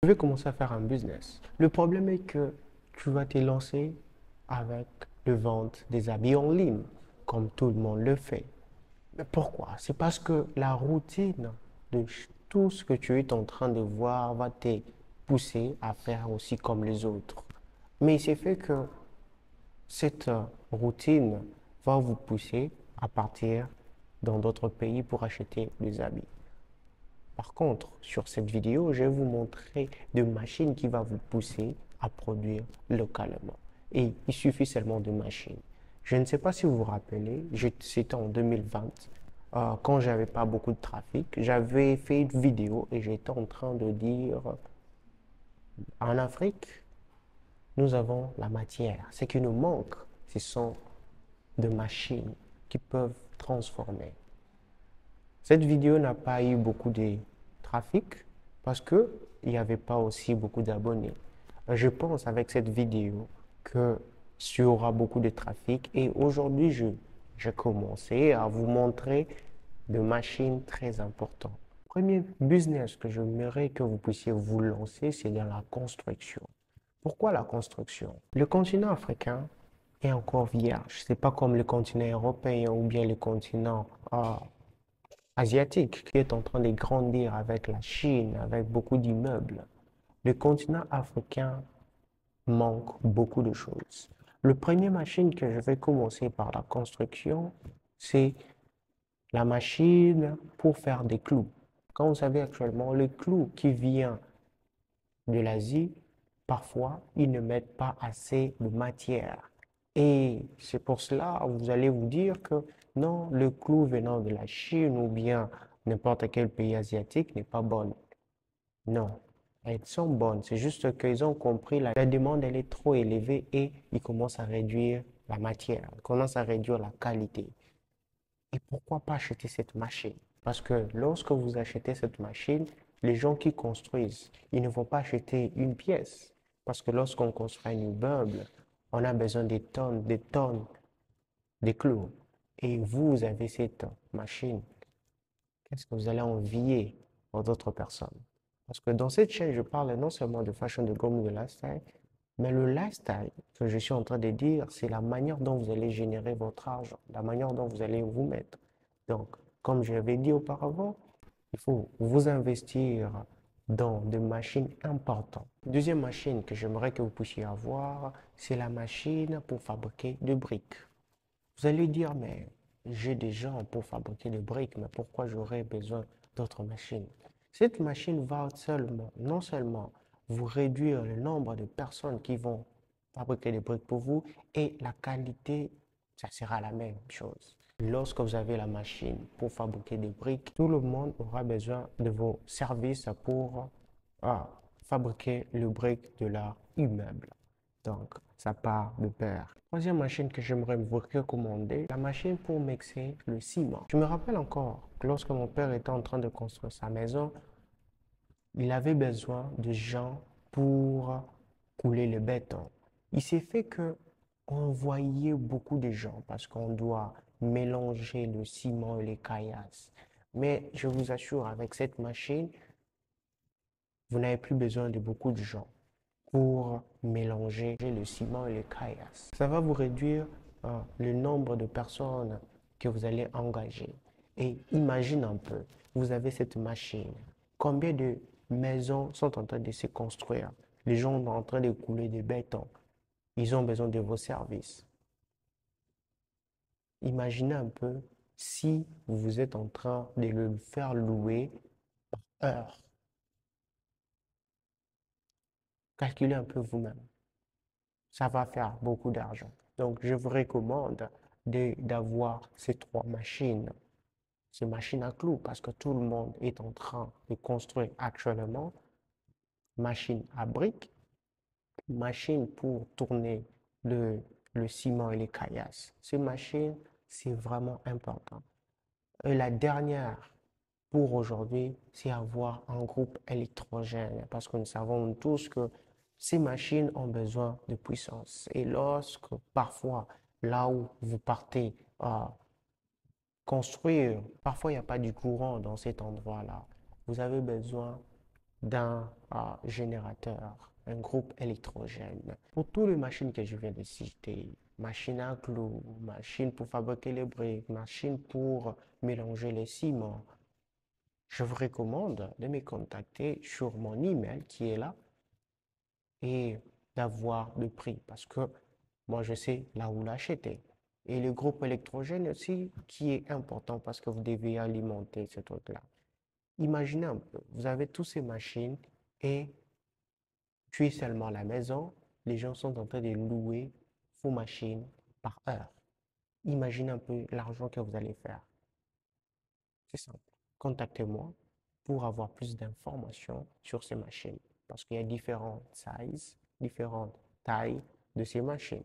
Je vais commencer à faire un business. Le problème est que tu vas te lancer avec le vente des habits en ligne, comme tout le monde le fait. Mais pourquoi? C'est parce que la routine de tout ce que tu es en train de voir va te pousser à faire aussi comme les autres. Mais il s'est fait que cette routine va vous pousser à partir dans d'autres pays pour acheter des habits. Par contre, sur cette vidéo, je vais vous montrer des machines qui vont vous pousser à produire localement. Et il suffit seulement de machines. Je ne sais pas si vous vous rappelez, c'était en 2020, quand j'avais pas beaucoup de trafic, j'avais fait une vidéo et j'étais en train de dire, en Afrique, nous avons la matière. Ce qui nous manque, ce sont des machines qui peuvent transformer. Cette vidéo n'a pas eu beaucoup de trafic parce qu'il n'y avait pas aussi beaucoup d'abonnés. Je pense avec cette vidéo que il y aura beaucoup de trafic et aujourd'hui, j'ai commencé à vous montrer des machines très importantes. Le premier business que j'aimerais que vous puissiez vous lancer, c'est dans la construction. Pourquoi la construction? Le continent africain est encore vierge. C'est pas comme le continent européen ou bien le continent asiatique qui est en train de grandir avec la Chine, avec beaucoup d'immeubles. Le continent africain manque beaucoup de choses. Le premier machine que je vais commencer par la construction, c'est la machine pour faire des clous. Comme vous savez actuellement, le clou qui vient de l'Asie, parfois, ils ne mettent pas assez de matière. Et c'est pour cela, vous allez vous dire que non, le clou venant de la Chine ou bien n'importe quel pays asiatique n'est pas bon. Non, elles sont bonnes. C'est juste qu'ils ont compris la demande, elle est trop élevée et ils commencent à réduire la matière, ils commencent à réduire la qualité. Et pourquoi pas acheter cette machine? Parce que lorsque vous achetez cette machine, les gens qui construisent, ils ne vont pas acheter une pièce. Parce que lorsqu'on construit un immeuble, on a besoin des tonnes de clous. Et vous avez cette machine. Qu'est-ce que vous allez envier aux autres personnes? Parce que dans cette chaîne, je parle non seulement de fashion, de gomme, de lifestyle, mais le lifestyle que je suis en train de dire, c'est la manière dont vous allez générer votre argent, la manière dont vous allez vous mettre. Donc, comme je l'avais dit auparavant, il faut vous investir dans des machines importantes. Deuxième machine que j'aimerais que vous puissiez avoir, c'est la machine pour fabriquer des briques. Vous allez dire, mais j'ai des gens pour fabriquer des briques, mais pourquoi j'aurais besoin d'autres machines? Cette machine va seulement, non seulement vous réduire le nombre de personnes qui vont fabriquer des briques pour vous et la qualité, ça sera la même chose. Lorsque vous avez la machine pour fabriquer des briques, tout le monde aura besoin de vos services pour fabriquer le brique de leur immeuble. Donc, ça part de pair. Troisième machine que j'aimerais vous recommander, la machine pour mixer le ciment. Je me rappelle encore que lorsque mon père était en train de construire sa maison, il avait besoin de gens pour couler le béton. Il s'est fait que on voyait beaucoup de gens parce qu'on doit mélanger le ciment et les caillasses. Mais je vous assure, avec cette machine, vous n'avez plus besoin de beaucoup de gens pour mélanger le ciment et les caillasses. Ça va vous réduire le nombre de personnes que vous allez engager. Et imagine un peu, vous avez cette machine. Combien de maisons sont en train de se construire? Les gens sont en train de couler des bétons. Ils ont besoin de vos services. Imaginez un peu si vous êtes en train de le faire louer par heure. Calculez un peu vous-même. Ça va faire beaucoup d'argent. Donc, je vous recommande d'avoir ces trois machines, ces machines à clous, parce que tout le monde est en train de construire actuellement. Machine à briques, machine pour tourner le ciment et les caillasses. Ces machines, c'est vraiment important. Et la dernière pour aujourd'hui, c'est avoir un groupe électrogène, parce que nous savons tous que ces machines ont besoin de puissance. Et lorsque parfois, là où vous partez construire, parfois il n'y a pas du courant dans cet endroit-là, vous avez besoin d'un générateur, un groupe électrogène. Pour toutes les machines que je viens de citer, machine à clous, machine pour fabriquer les briques, machine pour mélanger les ciments, je vous recommande de me contacter sur mon email qui est là et d'avoir le prix parce que moi je sais là où l'acheter. Et le groupe électrogène aussi qui est important parce que vous devez alimenter ce truc-là. Imaginez un peu, vous avez toutes ces machines et tu es seulement à la maison, les gens sont en train de louer vos machines par heure. Imaginez un peu l'argent que vous allez faire. C'est simple. Contactez-moi pour avoir plus d'informations sur ces machines parce qu'il y a différentes sizes, différentes tailles de ces machines.